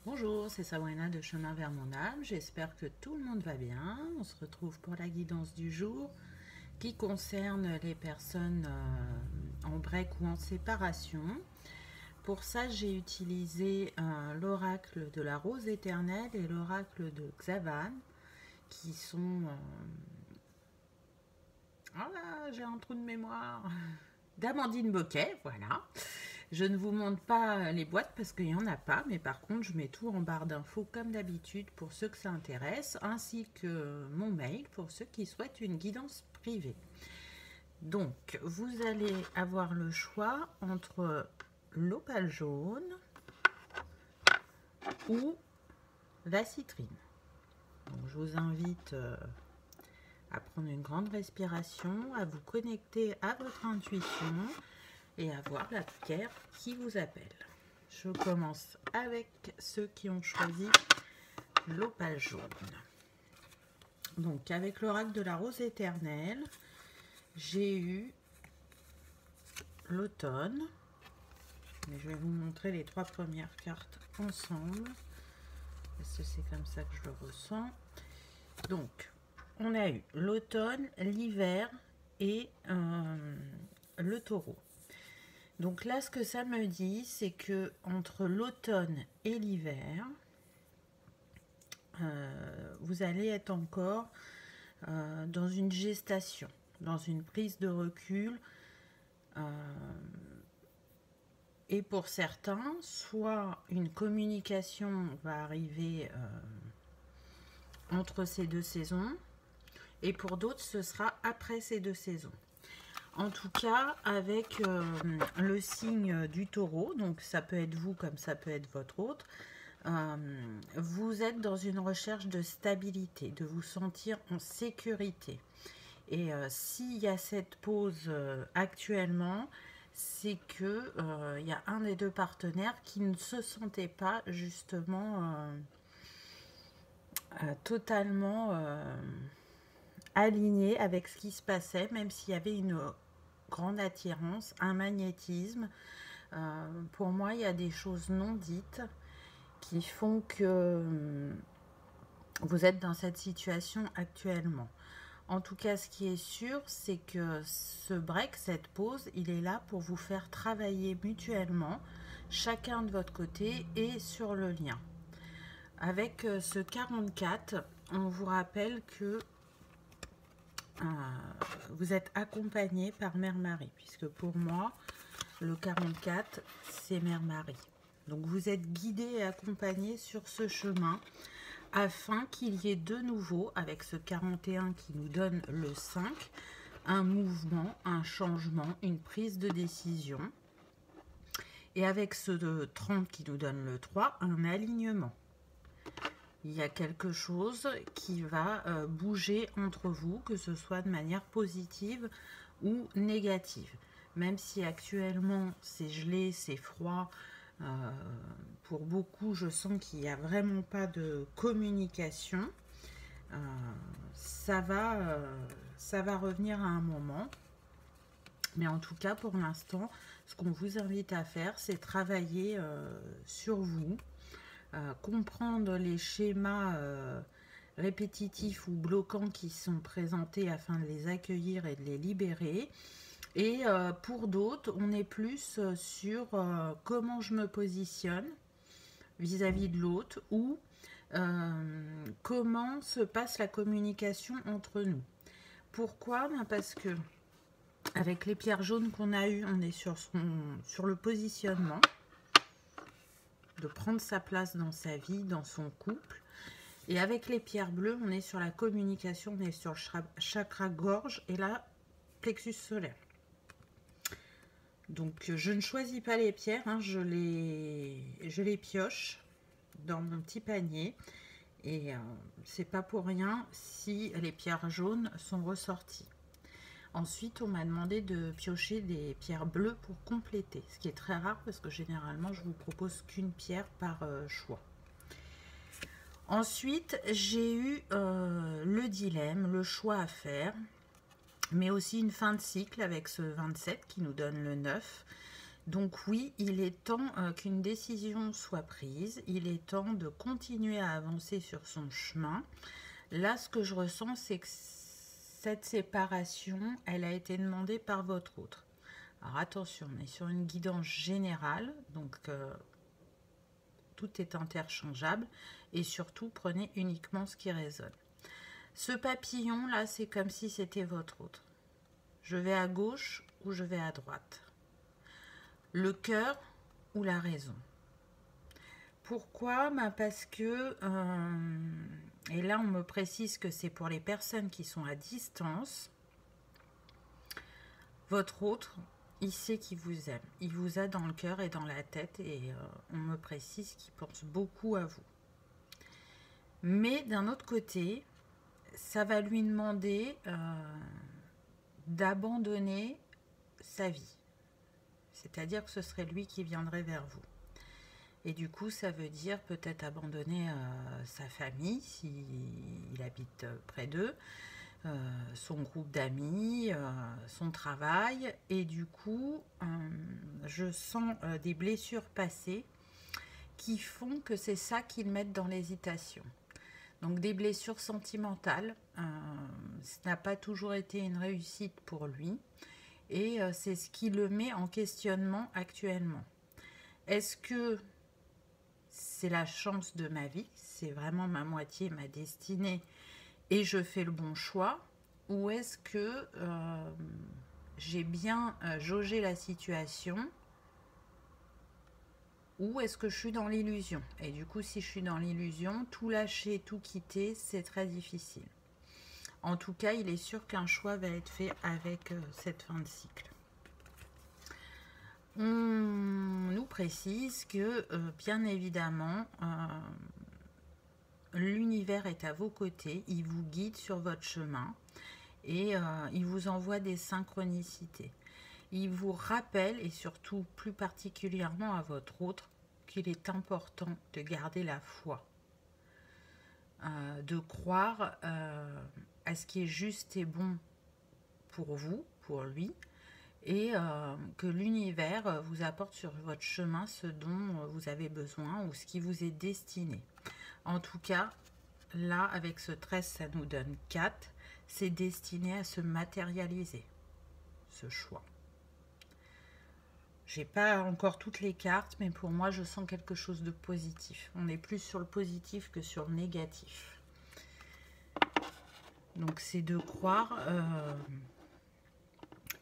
Bonjour, c'est Sabrina de Chemin vers mon âme. J'espère que tout le monde va bien. On se retrouve pour la guidance du jour qui concerne les personnes en break ou en séparation. Pour ça, j'ai utilisé l'oracle de la rose éternelle et l'oracle de Xavan qui sont... Ah là, j'ai un trou de mémoire. D'Amandine Boquet, voilà. Je ne vous montre pas les boîtes parce qu'il n'y en a pas, mais par contre, je mets tout en barre d'infos comme d'habitude pour ceux que ça intéresse, ainsi que mon mail pour ceux qui souhaitent une guidance privée. Donc, vous allez avoir le choix entre l'opale jaune ou la citrine. Donc, je vous invite à prendre une grande respiration, à vous connecter à votre intuition et à voir la pierre qui vous appelle. Je commence avec ceux qui ont choisi l'opale jaune. Donc avec l'oracle de la rose éternelle, j'ai eu l'automne. Je vais vous montrer les trois premières cartes ensemble. Parce que c'est comme ça que je le ressens. Donc, on a eu l'automne, l'hiver et le taureau. Donc là, ce que ça me dit, c'est que entre l'automne et l'hiver, vous allez être encore dans une gestation, dans une prise de recul. Et pour certains, soit une communication va arriver entre ces deux saisons, et pour d'autres, ce sera après ces deux saisons. En tout cas, avec le signe du taureau, donc ça peut être vous comme ça peut être votre autre, vous êtes dans une recherche de stabilité, de vous sentir en sécurité. Et s'il y a cette pause actuellement, c'est que il y a un des deux partenaires qui ne se sentait pas justement totalement aligné avec ce qui se passait, même s'il y avait une grande attirance, un magnétisme. Pour moi, il y a des choses non dites qui font que vous êtes dans cette situation actuellement. En tout cas, ce qui est sûr, c'est que ce break, cette pause, il est là pour vous faire travailler mutuellement, chacun de votre côté et sur le lien. Avec ce 44, on vous rappelle que vous êtes accompagné par Mère Marie, puisque pour moi, le 44, c'est Mère Marie. Donc vous êtes guidé et accompagné sur ce chemin afin qu'il y ait de nouveau, avec ce 41 qui nous donne le 5, un mouvement, un changement, une prise de décision. Et avec ce 30 qui nous donne le 3, un alignement. Il y a quelque chose qui va bouger entre vous, que ce soit de manière positive ou négative. Même si actuellement c'est gelé, c'est froid, pour beaucoup je sens qu'il n'y a vraiment pas de communication. Ça va revenir à un moment. Mais en tout cas, pour l'instant, ce qu'on vous invite à faire, c'est travailler sur vous, comprendre les schémas répétitifs ou bloquants qui sont présentés afin de les accueillir et de les libérer. Et pour d'autres, on est plus sur comment je me positionne vis-à-vis de l'autre ou comment se passe la communication entre nous. Pourquoi? Parce que avec les pierres jaunes qu'on a eues, on est sur le positionnement, de prendre sa place dans sa vie, dans son couple. Et avec les pierres bleues, on est sur la communication, on est sur le chakra gorge et la plexus solaire. Donc je ne choisis pas les pierres, hein, je les pioche dans mon petit panier. Et c'est pas pour rien si les pierres jaunes sont ressorties. Ensuite, on m'a demandé de piocher des pierres bleues pour compléter, ce qui est très rare parce que généralement, je vous propose qu'une pierre par choix. Ensuite, j'ai eu le dilemme, le choix à faire, mais aussi une fin de cycle avec ce 27 qui nous donne le 9. Donc oui, il est temps qu'une décision soit prise. Il est temps de continuer à avancer sur son chemin. Là, ce que je ressens, c'est que cette séparation, elle a été demandée par votre autre. Alors attention, on est sur une guidance générale, donc tout est interchangeable. Et surtout, prenez uniquement ce qui résonne. Ce papillon, là, c'est comme si c'était votre autre. Je vais à gauche ou je vais à droite. Le cœur ou la raison. Pourquoi? Parce que, et là on me précise que c'est pour les personnes qui sont à distance, votre autre, il sait qu'il vous aime. Il vous a dans le cœur et dans la tête et on me précise qu'il pense beaucoup à vous. Mais d'un autre côté, ça va lui demander d'abandonner sa vie. C'est-à-dire que ce serait lui qui viendrait vers vous. Et du coup, ça veut dire peut-être abandonner sa famille, s'il habite près d'eux, son groupe d'amis, son travail. Et du coup, je sens des blessures passées qui font que c'est ça qu'ils mettent dans l'hésitation. Donc des blessures sentimentales, ce n'a pas toujours été une réussite pour lui. Et c'est ce qui le met en questionnement actuellement. Est-ce que c'est la chance de ma vie, c'est vraiment ma moitié, ma destinée, et je fais le bon choix? Ou est-ce que j'ai bien jaugé la situation? Ou est-ce que je suis dans l'illusion? Et du coup, si je suis dans l'illusion, tout lâcher, tout quitter, c'est très difficile. En tout cas, il est sûr qu'un choix va être fait avec cette fin de cycle. On nous précise que, bien évidemment, l'univers est à vos côtés, il vous guide sur votre chemin et il vous envoie des synchronicités. Il vous rappelle, et surtout plus particulièrement à votre autre, qu'il est important de garder la foi, de croire à ce qui est juste et bon pour vous, pour lui, et que l'univers vous apporte sur votre chemin ce dont vous avez besoin ou ce qui vous est destiné. En tout cas, là, avec ce 13, ça nous donne 4. C'est destiné à se matérialiser, ce choix. J'ai pas encore toutes les cartes, mais pour moi, je sens quelque chose de positif. On est plus sur le positif que sur le négatif. Donc, c'est de croire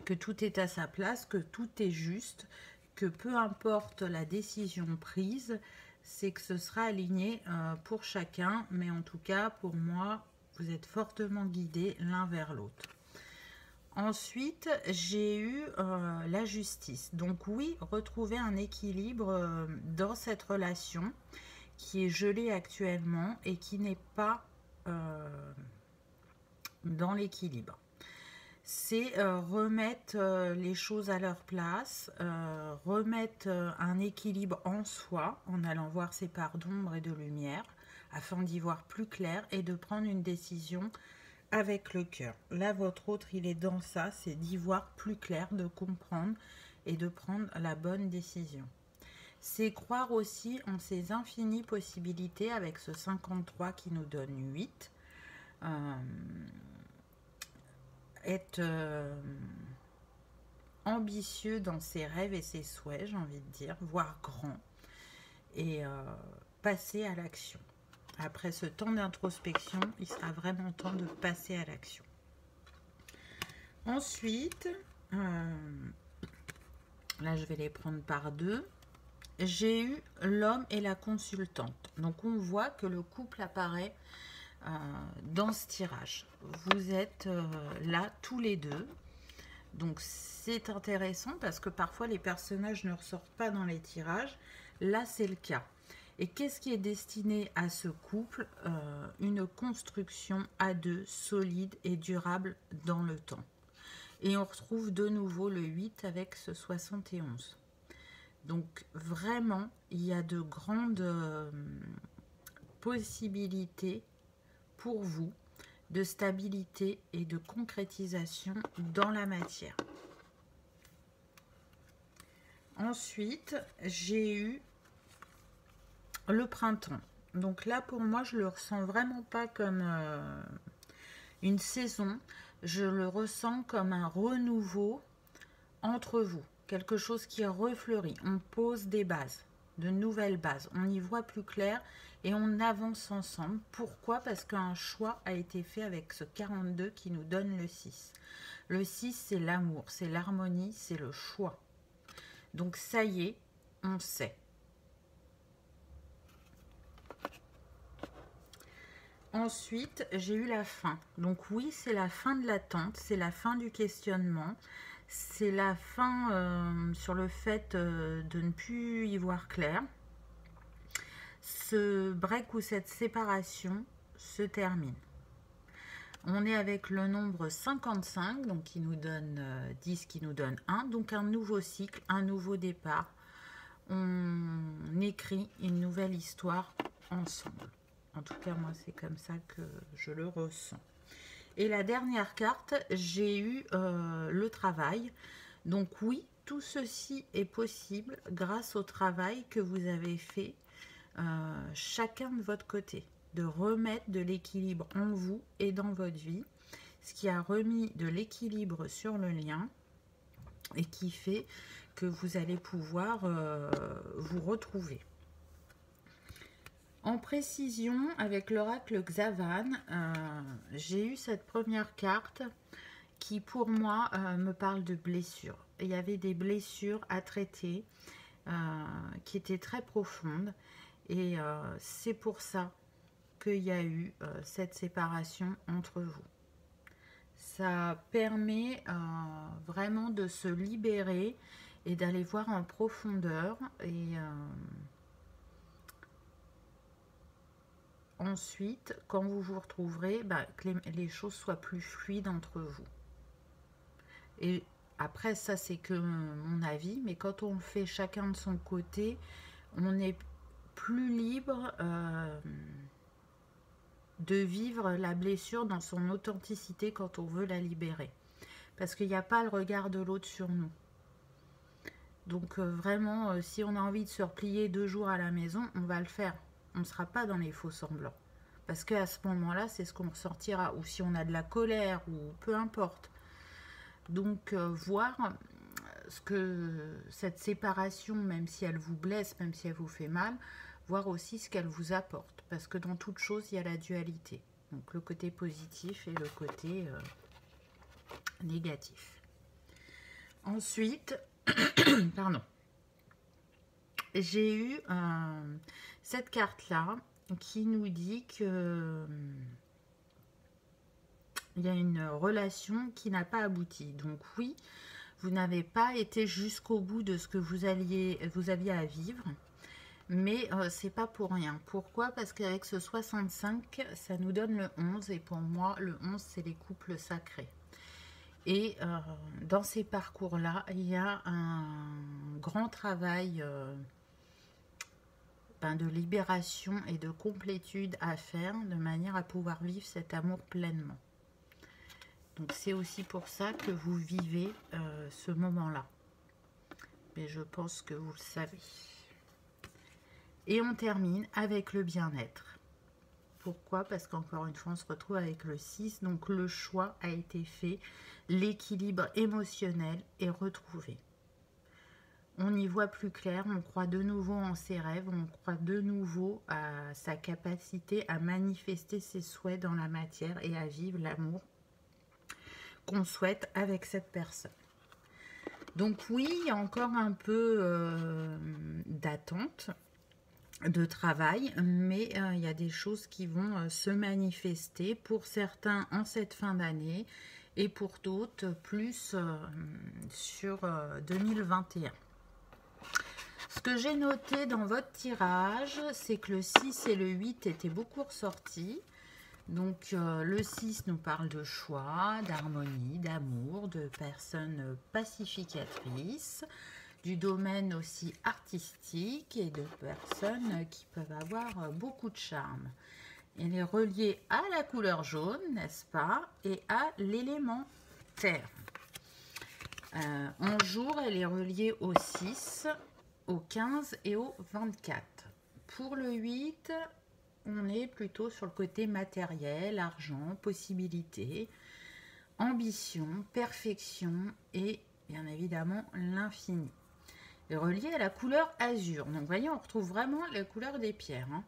que tout est à sa place, que tout est juste, que peu importe la décision prise, c'est que ce sera aligné pour chacun. Mais en tout cas, pour moi, vous êtes fortement guidés l'un vers l'autre. Ensuite, j'ai eu la justice. Donc oui, retrouver un équilibre dans cette relation qui est gelée actuellement et qui n'est pas dans l'équilibre. C'est remettre les choses à leur place, remettre un équilibre en soi en allant voir ses parts d'ombre et de lumière afin d'y voir plus clair et de prendre une décision avec le cœur. Là, votre autre, il est dans ça, c'est d'y voir plus clair, de comprendre et de prendre la bonne décision. C'est croire aussi en ses infinies possibilités avec ce 53 qui nous donne 8. Être ambitieux dans ses rêves et ses souhaits, j'ai envie de dire, voir grand et passer à l'action. Après ce temps d'introspection, il sera vraiment temps de passer à l'action. Ensuite, là je vais les prendre par deux. J'ai eu l'homme et la consultante. Donc on voit que le couple apparaît dans ce tirage. Vous êtes là tous les deux. Donc c'est intéressant parce que parfois les personnages ne ressortent pas dans les tirages. Là c'est le cas. Et qu'est-ce qui est destiné à ce couple? Une construction à deux, solide et durable dans le temps. Et on retrouve de nouveau le 8 avec ce 71. Donc vraiment, il y a de grandes possibilités pour vous de stabilité et de concrétisation dans la matière. Ensuite, j'ai eu le printemps. Donc là, pour moi, je le ressens vraiment pas comme une saison. Je le ressens comme un renouveau entre vous. Quelque chose qui refleurit. On pose des bases, de nouvelles bases. On y voit plus clair et on avance ensemble. Pourquoi? Parce qu'un choix a été fait avec ce 42 qui nous donne le 6. Le 6, c'est l'amour, c'est l'harmonie, c'est le choix. Donc ça y est, on sait. Ensuite, j'ai eu la fin. Donc oui, c'est la fin de l'attente, c'est la fin du questionnement, c'est la fin sur le fait de ne plus y voir clair. Ce break ou cette séparation se termine. On est avec le nombre 55, donc qui nous donne 10, qui nous donne 1, donc un nouveau cycle, un nouveau départ. On écrit une nouvelle histoire ensemble. En tout cas, moi, c'est comme ça que je le ressens. Et la dernière carte, j'ai eu le travail. Donc oui, tout ceci est possible grâce au travail que vous avez fait chacun de votre côté. De remettre de l'équilibre en vous et dans votre vie. Ce qui a remis de l'équilibre sur le lien et qui fait que vous allez pouvoir vous retrouver. En précision, avec l'oracle Xavan, j'ai eu cette première carte qui, pour moi, me parle de blessures. Il y avait des blessures à traiter qui étaient très profondes. Et c'est pour ça qu'il y a eu cette séparation entre vous. Ça permet vraiment de se libérer et d'aller voir en profondeur et ensuite, quand vous vous retrouverez, que les choses soient plus fluides entre vous. Et après, ça c'est que mon avis, mais quand on le fait chacun de son côté, on est plus libre de vivre la blessure dans son authenticité quand on veut la libérer. Parce qu'il n'y a pas le regard de l'autre sur nous. Donc vraiment, si on a envie de se replier 2 jours à la maison, on va le faire. On ne sera pas dans les faux semblants. Parce qu'à ce moment-là, c'est ce qu'on ressortira. Ou si on a de la colère, ou peu importe. Donc voir ce que cette séparation, même si elle vous blesse, même si elle vous fait mal, voir aussi ce qu'elle vous apporte. Parce que dans toute chose, il y a la dualité. Donc le côté positif et le côté négatif. Ensuite, pardon, j'ai eu cette carte-là qui nous dit que il y a une relation qui n'a pas abouti. Donc oui, vous n'avez pas été jusqu'au bout de ce que vous aviez à vivre. Mais c'est pas pour rien. Pourquoi? Parce qu'avec ce 65, ça nous donne le 11. Et pour moi, le 11, c'est les couples sacrés. Et dans ces parcours-là, il y a un grand travail de libération et de complétude à faire, de manière à pouvoir vivre cet amour pleinement. Donc c'est aussi pour ça que vous vivez ce moment-là. Mais je pense que vous le savez. Et on termine avec le bien-être. Pourquoi? Parce qu'encore une fois, on se retrouve avec le 6. Donc le choix a été fait. L'équilibre émotionnel est retrouvé. On y voit plus clair. On croit de nouveau en ses rêves. On croit de nouveau à sa capacité à manifester ses souhaits dans la matière et à vivre l'amour qu'on souhaite avec cette personne. Donc oui, il y a encore un peu d'attente, de travail, mais il y a des choses qui vont se manifester pour certains en cette fin d'année et pour d'autres plus sur 2021. Ce que j'ai noté dans votre tirage, c'est que le 6 et le 8 étaient beaucoup ressortis. Donc le 6 nous parle de choix, d'harmonie, d'amour, de personnes pacificatrices, du domaine aussi artistique et de personnes qui peuvent avoir beaucoup de charme. Il est relié à la couleur jaune, n'est-ce pas, et à l'élément terre. En jour, elle est reliée au 6, au 15 et au 24. Pour le 8, on est plutôt sur le côté matériel, argent, possibilité, ambition, perfection et bien évidemment l'infini. Il est relié à la couleur azur. Donc vous voyez, on retrouve vraiment la couleur des pierres. Hein.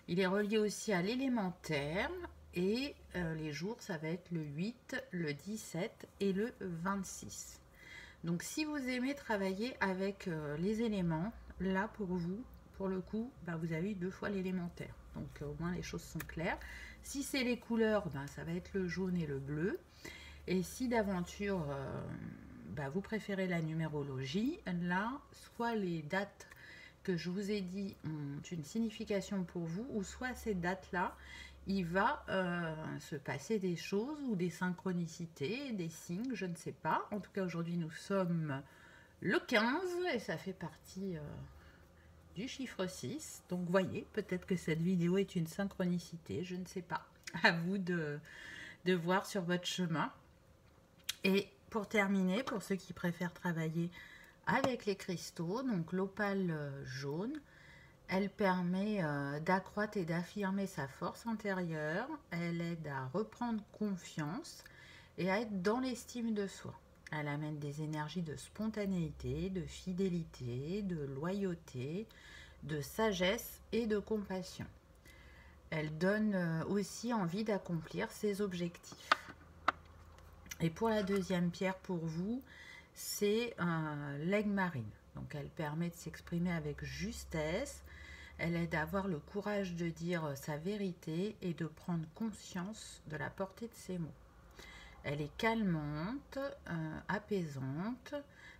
Il est relié aussi à l'élémentaire et les jours, ça va être le 8, le 17 et le 26. Donc si vous aimez travailler avec les éléments, là pour vous, pour le coup, bah, vous avez eu 2 fois l'élémentaire. Donc au moins les choses sont claires. Si c'est les couleurs, bah, ça va être le jaune et le bleu. Et si d'aventure, bah, vous préférez la numérologie, là, soit les dates que je vous ai dit ont une signification pour vous, ou soit ces dates-là, il va se passer des choses ou des synchronicités, des signes, je ne sais pas. En tout cas, aujourd'hui, nous sommes le 15 et ça fait partie du chiffre 6. Donc, voyez, peut-être que cette vidéo est une synchronicité, je ne sais pas. À vous de voir sur votre chemin. Et pour terminer, pour ceux qui préfèrent travailler avec les cristaux, donc l'opale jaune, elle permet d'accroître et d'affirmer sa force intérieure. Elle aide à reprendre confiance et à être dans l'estime de soi. Elle amène des énergies de spontanéité, de fidélité, de loyauté, de sagesse et de compassion. Elle donne aussi envie d'accomplir ses objectifs. Et pour la deuxième pierre pour vous, c'est l'aigle marine. Donc elle permet de s'exprimer avec justesse. Elle aide à avoir le courage de dire sa vérité et de prendre conscience de la portée de ses mots. Elle est calmante, apaisante.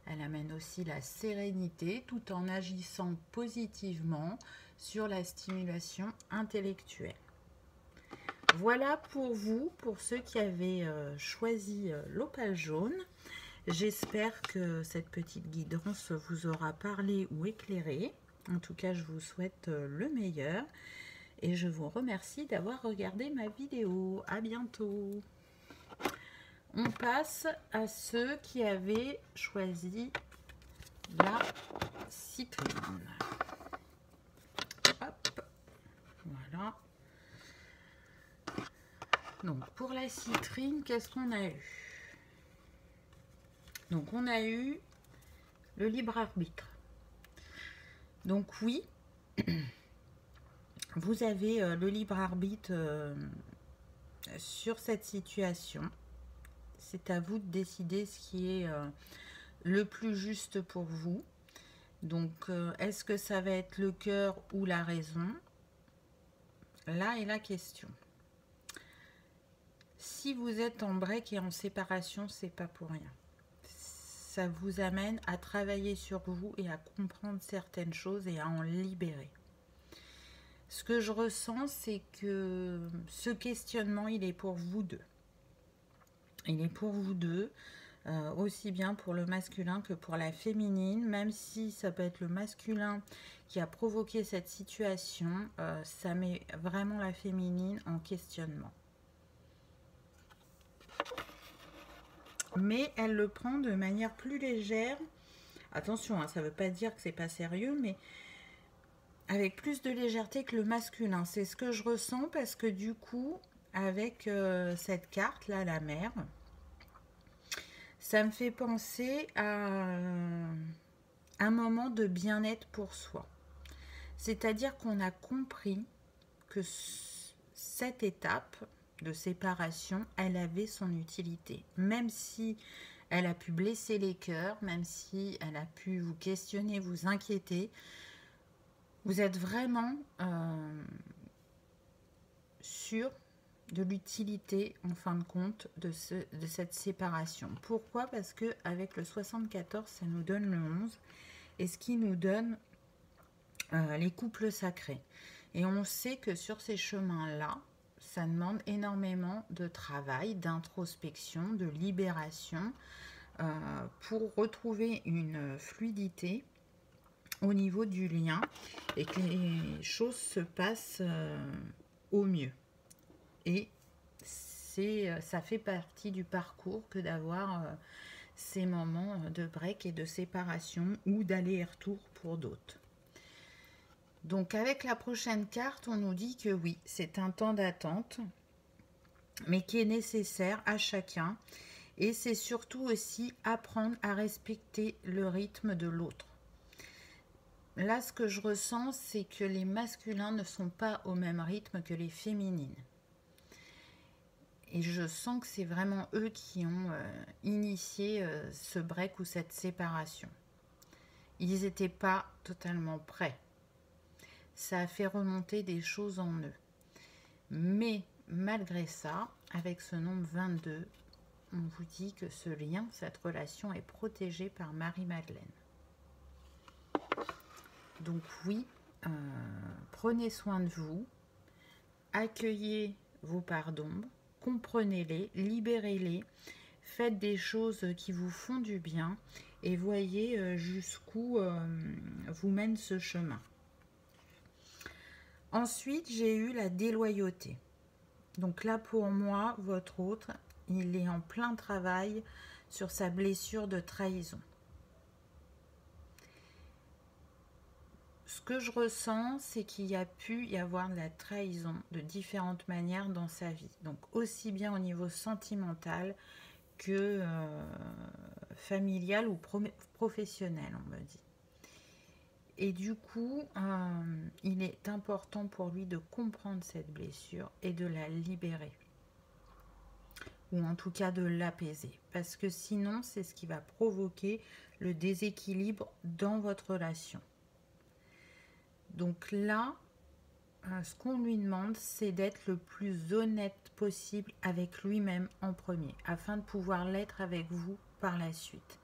Elle amène aussi la sérénité tout en agissant positivement sur la stimulation intellectuelle. Voilà pour vous, pour ceux qui avaient choisi l'opale jaune. J'espère que cette petite guidance vous aura parlé ou éclairé. En tout cas, je vous souhaite le meilleur. Et je vous remercie d'avoir regardé ma vidéo. À bientôt. On passe à ceux qui avaient choisi la citrine. Hop, voilà. Donc pour la citrine, qu'est-ce qu'on a eu? Donc on a eu le libre arbitre. Donc oui, vous avez le libre arbitre sur cette situation. C'est à vous de décider ce qui est le plus juste pour vous. Donc est-ce que ça va être le cœur ou la raison? Là est la question. Si vous êtes en break et en séparation, c'est pas pour rien. Ça vous amène à travailler sur vous et à comprendre certaines choses et à en libérer. Ce que je ressens, c'est que ce questionnement, il est pour vous deux. Il est pour vous deux, aussi bien pour le masculin que pour la féminine, même si ça peut être le masculin qui a provoqué cette situation, ça met vraiment la féminine en questionnement. Mais elle le prend de manière plus légère. Attention, hein, ça ne veut pas dire que c'est pas sérieux, mais avec plus de légèreté que le masculin. C'est ce que je ressens parce que du coup, avec cette carte là, la mer, ça me fait penser à un moment de bien-être pour soi. C'est-à-dire qu'on a compris que cette étape de séparation, elle avait son utilité. Même si elle a pu blesser les cœurs, même si elle a pu vous questionner, vous inquiéter, vous êtes vraiment sûr de l'utilité, en fin de compte, de cette séparation. Pourquoi? Parce que avec le 74, ça nous donne le 11, et ce qui nous donne les couples sacrés. Et on sait que sur ces chemins-là, ça demande énormément de travail, d'introspection, de libération pour retrouver une fluidité au niveau du lien et que les choses se passent au mieux. Et ça fait partie du parcours que d'avoir ces moments de break et de séparation ou d'aller-retour pour d'autres. Donc avec la prochaine carte, on nous dit que oui, c'est un temps d'attente, mais qui est nécessaire à chacun. Et c'est surtout aussi apprendre à respecter le rythme de l'autre. Là, ce que je ressens, c'est que les masculins ne sont pas au même rythme que les féminines. Et je sens que c'est vraiment eux qui ont initié ce break ou cette séparation. Ils n'étaient pas totalement prêts. Ça a fait remonter des choses en eux. Mais malgré ça, avec ce nombre 22, on vous dit que ce lien, cette relation est protégée par Marie-Madeleine. Donc oui, prenez soin de vous, accueillez vos parts d'ombre, comprenez-les, libérez-les, faites des choses qui vous font du bien et voyez jusqu'où vous mène ce chemin. Ensuite, j'ai eu la déloyauté. Donc là, pour moi, votre autre, il est en plein travail sur sa blessure de trahison. Ce que je ressens, c'est qu'il y a pu y avoir de la trahison de différentes manières dans sa vie. Donc aussi bien au niveau sentimental que familial ou professionnel, on me dit. Et du coup, il est important pour lui de comprendre cette blessure et de la libérer. Ou en tout cas de l'apaiser. Parce que sinon, c'est ce qui va provoquer le déséquilibre dans votre relation. Donc là, ce qu'on lui demande, c'est d'être le plus honnête possible avec lui-même en premier, afin de pouvoir l'être avec vous par la suite.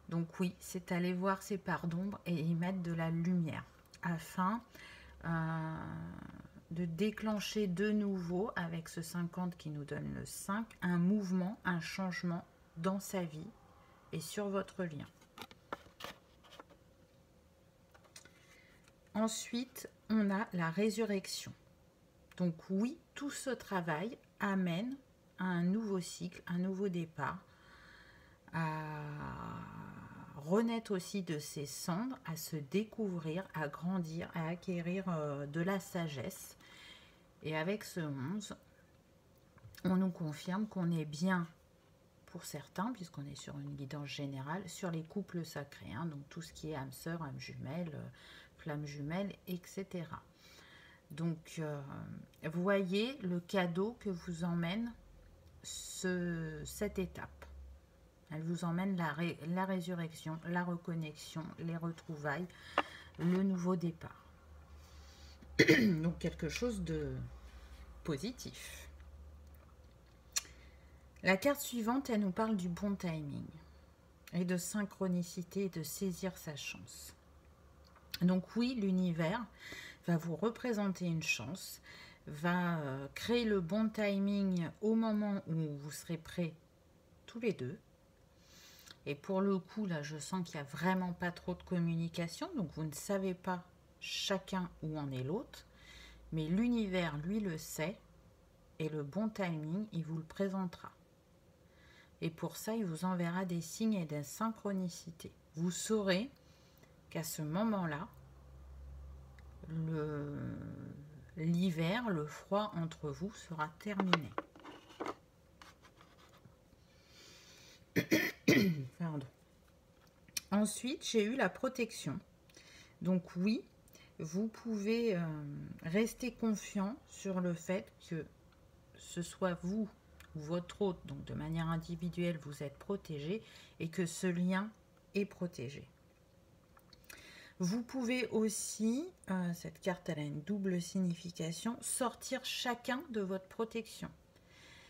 Donc oui, c'est aller voir ses parts d'ombre et y mettre de la lumière, afin de déclencher de nouveau, avec ce 50 qui nous donne le 5, un mouvement, un changement dans sa vie et sur votre lien. Ensuite, on a la résurrection. Donc oui, tout ce travail amène à un nouveau cycle, un nouveau départ, à renaître aussi de ses cendres, à se découvrir, à grandir, à acquérir de la sagesse. Et avec ce 11, on nous confirme qu'on est bien, pour certains, puisqu'on est sur une guidance générale, sur les couples sacrés, hein, donc tout ce qui est âme sœur, âme jumelle, flamme jumelle, etc. Donc, voyez le cadeau que vous emmène cette étape. Elle vous emmène la résurrection, la reconnexion, les retrouvailles, le nouveau départ. Donc, quelque chose de positif. La carte suivante, elle nous parle du bon timing et de synchronicité et de saisir sa chance. Donc oui, l'univers va vous représenter une chance, va créer le bon timing au moment où vous serez prêts tous les deux. Et pour le coup, là, je sens qu'il n'y a vraiment pas trop de communication, donc vous ne savez pas chacun où en est l'autre, mais l'univers, lui, le sait, et le bon timing, il vous le présentera. Et pour ça, il vous enverra des signes et des synchronicités. Vous saurez qu'à ce moment-là, l'hiver, le froid entre vous sera terminé. Pardon. Ensuite, j'ai eu la protection. Donc oui, vous pouvez rester confiant sur le fait que ce soit vous ou votre hôte, donc de manière individuelle, vous êtes protégé et que ce lien est protégé. Vous pouvez aussi, cette carte elle a une double signification, sortir chacun de votre protection.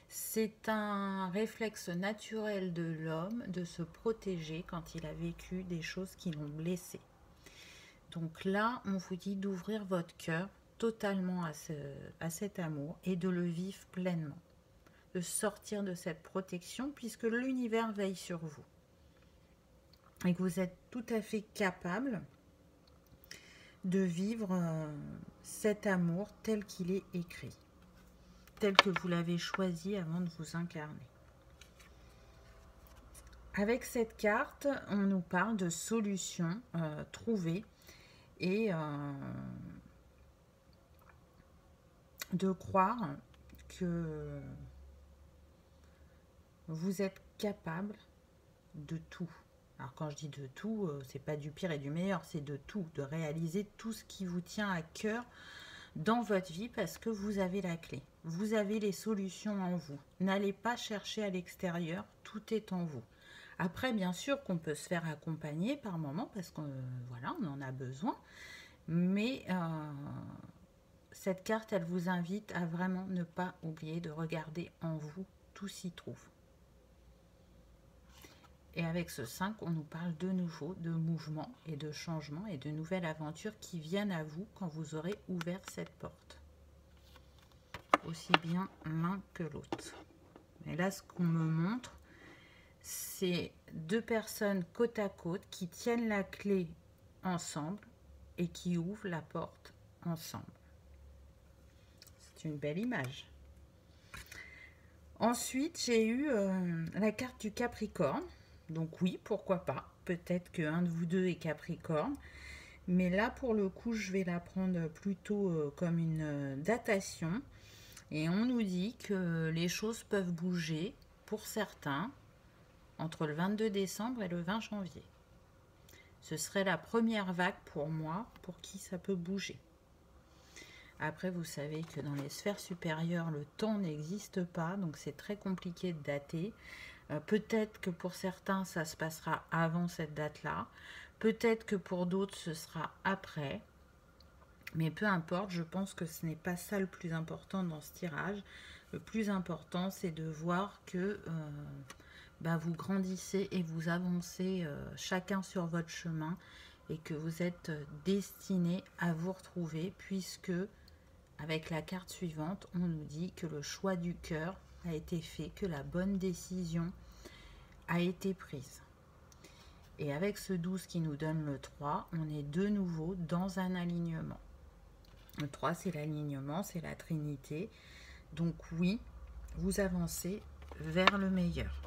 C'est un réflexe naturel de l'homme de se protéger quand il a vécu des choses qui l'ont blessé. Donc là, on vous dit d'ouvrir votre cœur totalement à cet amour et de le vivre pleinement. De sortir de cette protection puisque l'univers veille sur vous. Et que vous êtes tout à fait capable de vivre cet amour tel qu'il est écrit, tel que vous l'avez choisi avant de vous incarner. Avec cette carte, on nous parle de solutions trouvées et de croire que vous êtes capable de tout. Alors quand je dis de tout, c'est pas du pire et du meilleur, c'est de tout, de réaliser tout ce qui vous tient à cœur dans votre vie parce que vous avez la clé. Vous avez les solutions en vous. N'allez pas chercher à l'extérieur, tout est en vous. Après, bien sûr qu'on peut se faire accompagner par moment parce qu'on voilà, on en a besoin. Mais cette carte, elle vous invite à vraiment ne pas oublier de regarder en vous, tout s'y trouve. Et avec ce 5, on nous parle de nouveau de mouvement et de changement et de nouvelles aventures qui viennent à vous quand vous aurez ouvert cette porte. Aussi bien l'un que l'autre. Et là, ce qu'on me montre, c'est deux personnes côte à côte qui tiennent la clé ensemble et qui ouvrent la porte ensemble. C'est une belle image. Ensuite, j'ai eu la carte du Capricorne. Donc oui, pourquoi pas. Peut-être qu'un de vous deux est Capricorne. Mais là, pour le coup, je vais la prendre plutôt comme une datation. Et on nous dit que les choses peuvent bouger pour certains entre le 22 décembre et le 20 janvier. Ce serait la première vague pour moi, pour qui ça peut bouger. Après, vous savez que dans les sphères supérieures, le temps n'existe pas, donc c'est très compliqué de dater. Peut-être que pour certains, ça se passera avant cette date-là. Peut-être que pour d'autres, ce sera après. Mais peu importe, je pense que ce n'est pas ça le plus important dans ce tirage. Le plus important, c'est de voir que vous grandissez et vous avancez chacun sur votre chemin et que vous êtes destiné à vous retrouver puisque, avec la carte suivante, on nous dit que le choix du cœur a été fait, que la bonne décision a été prise. Et avec ce 12 qui nous donne le 3, on est de nouveau dans un alignement. Le 3, c'est l'alignement, c'est la Trinité. Donc oui, vous avancez vers le meilleur,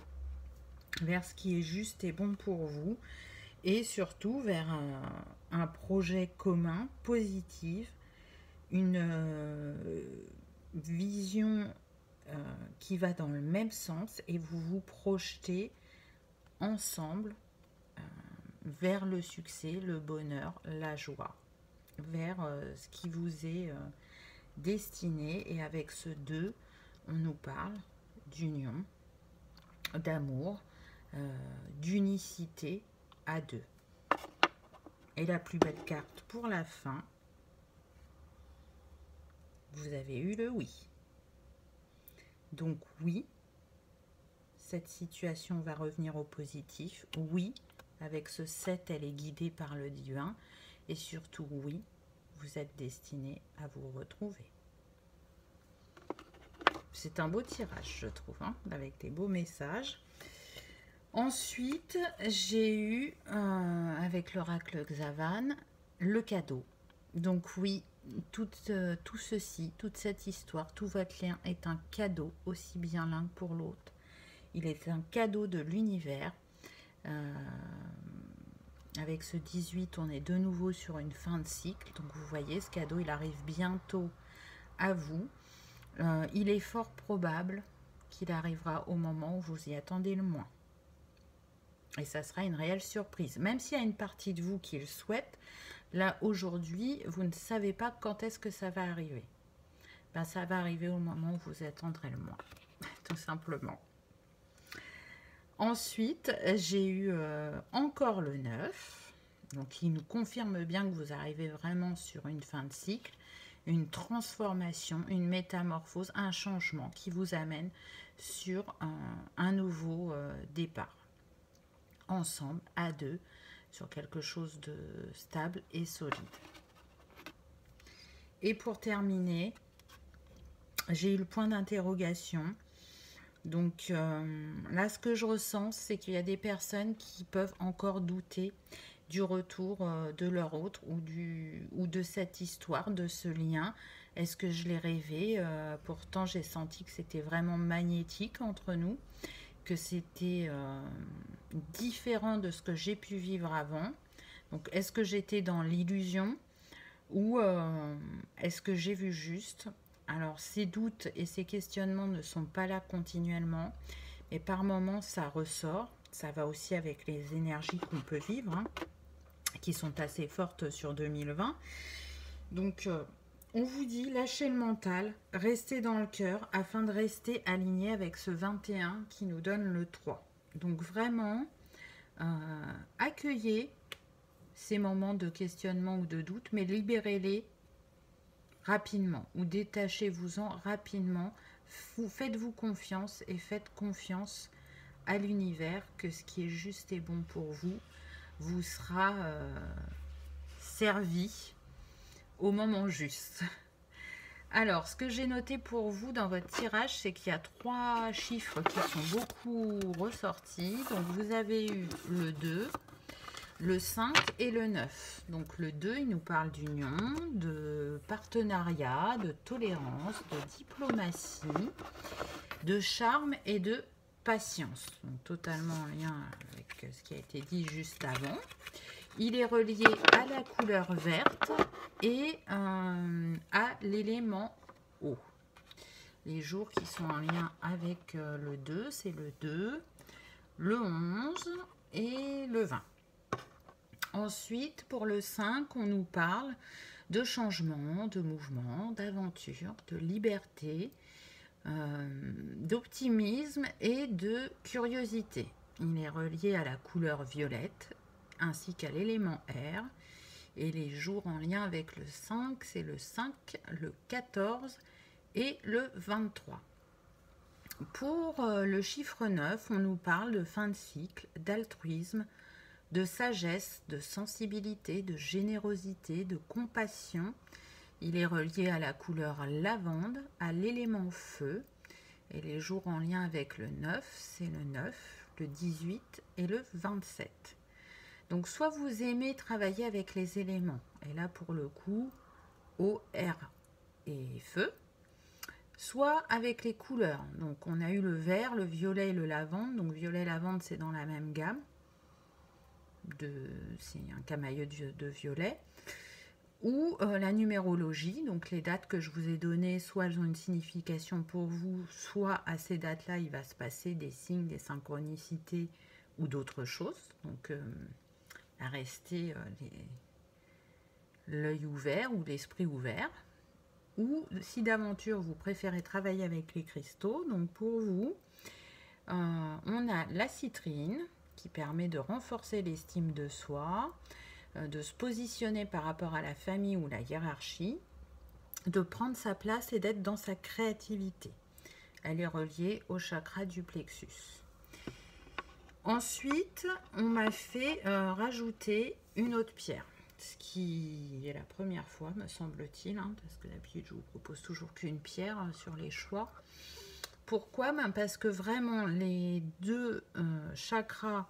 vers ce qui est juste et bon pour vous, et surtout vers un projet commun, positif, une vision qui va dans le même sens et vous vous projetez ensemble vers le succès, le bonheur, la joie, vers ce qui vous est destiné. Et avec ce 2, on nous parle d'union, d'amour, d'unicité à deux. Et la plus belle carte pour la fin, vous avez eu le oui. Donc oui, cette situation va revenir au positif. Oui, avec ce 7, elle est guidée par le divin. Et surtout, oui, vous êtes destiné à vous retrouver. C'est un beau tirage, je trouve, hein, avec des beaux messages. Ensuite, j'ai eu, avec l'oracle Xavan, le cadeau. Donc oui, tout ceci, toute cette histoire, tout votre lien est un cadeau, aussi bien l'un que pour l'autre. Il est un cadeau de l'univers. Avec ce 18, on est de nouveau sur une fin de cycle. Donc vous voyez, ce cadeau, il arrive bientôt à vous. Il est fort probable qu'il arrivera au moment où vous y attendez le moins. Et ça sera une réelle surprise. Même s'il y a une partie de vous qui le souhaite, là, aujourd'hui, vous ne savez pas quand est-ce que ça va arriver. Ça va arriver au moment où vous attendrez le moins, tout simplement. Ensuite, j'ai eu encore le 9, donc il nous confirme bien que vous arrivez vraiment sur une fin de cycle, une transformation, une métamorphose, un changement qui vous amène sur un nouveau départ. Ensemble, à deux, sur quelque chose de stable et solide. Et pour terminer, j'ai eu le point d'interrogation. Donc là, ce que je ressens, c'est qu'il y a des personnes qui peuvent encore douter du retour de leur autre ou de cette histoire, de ce lien. Est-ce que je l'ai rêvé? Pourtant, j'ai senti que c'était vraiment magnétique entre nous, que c'était différent de ce que j'ai pu vivre avant. Donc, est-ce que j'étais dans l'illusion ou est-ce que j'ai vu juste? Alors, ces doutes et ces questionnements ne sont pas là continuellement, mais par moments, ça ressort. Ça va aussi avec les énergies qu'on peut vivre, hein, qui sont assez fortes sur 2020. Donc, on vous dit, lâchez le mental, restez dans le cœur, afin de rester aligné avec ce 21 qui nous donne le 3. Donc, vraiment, accueillez ces moments de questionnement ou de doute, mais libérez-les rapidement ou détachez-vous-en rapidement. Faites-vous confiance et faites confiance à l'univers que ce qui est juste et bon pour vous vous sera servi au moment juste. Alors, ce que j'ai noté pour vous dans votre tirage, c'est qu'il y a 3 chiffres qui sont beaucoup ressortis. Donc, vous avez eu le 2, le 5 et le 9. Donc le 2, il nous parle d'union, de partenariat, de tolérance, de diplomatie, de charme et de patience. Donc totalement en lien avec ce qui a été dit juste avant. Il est relié à la couleur verte et à l'élément eau. Les jours qui sont en lien avec le 2, c'est le 2, le 11 et le 20. Ensuite, pour le 5, on nous parle de changement, de mouvement, d'aventure, de liberté, d'optimisme et de curiosité. Il est relié à la couleur violette ainsi qu'à l'élément air. Et les jours en lien avec le 5, c'est le 5, le 14 et le 23. Pour le chiffre 9, on nous parle de fin de cycle, d'altruisme, de sagesse, de sensibilité, de générosité, de compassion. Il est relié à la couleur lavande, à l'élément feu. Et les jours en lien avec le 9, c'est le 9, le 18 et le 27. Donc soit vous aimez travailler avec les éléments, et là pour le coup, eau, air et feu, soit avec les couleurs. Donc on a eu le vert, le violet et le lavande. Donc violet, lavande, c'est dans la même gamme. C'est un camailleux de violet, ou la numérologie, donc les dates que je vous ai données, soit elles ont une signification pour vous, soit à ces dates-là, il va se passer des signes, des synchronicités ou d'autres choses. Donc, à rester l'œil ouvert ou l'esprit ouvert. Ou si d'aventure, vous préférez travailler avec les cristaux, donc pour vous, on a la citrine, qui permet de renforcer l'estime de soi, de se positionner par rapport à la famille ou la hiérarchie, de prendre sa place et d'être dans sa créativité. Elle est reliée au chakra du plexus. Ensuite, on m'a fait rajouter une autre pierre, ce qui est la première fois, me semble-t-il, hein, parce que d'habitude, je vous propose toujours qu'une pierre sur les choix. Pourquoi? Parce que vraiment, les deux chakras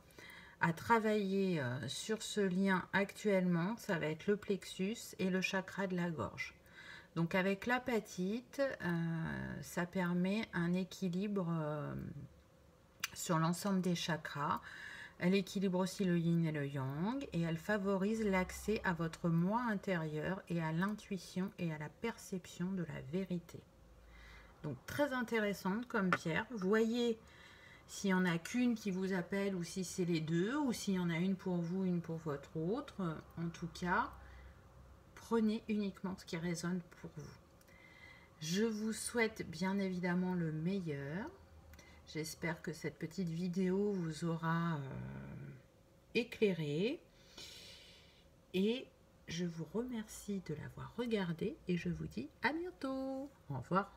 à travailler sur ce lien actuellement, ça va être le plexus et le chakra de la gorge. Donc avec l'apatite, ça permet un équilibre sur l'ensemble des chakras. Elle équilibre aussi le yin et le yang et elle favorise l'accès à votre moi intérieur et à l'intuition et à la perception de la vérité. Donc très intéressante comme pierre. Voyez s'il n'y en a qu'une qui vous appelle ou si c'est les deux ou s'il y en a une pour vous, une pour votre autre. En tout cas, prenez uniquement ce qui résonne pour vous. Je vous souhaite bien évidemment le meilleur. J'espère que cette petite vidéo vous aura éclairé. Et je vous remercie de l'avoir regardée et je vous dis à bientôt. Au revoir.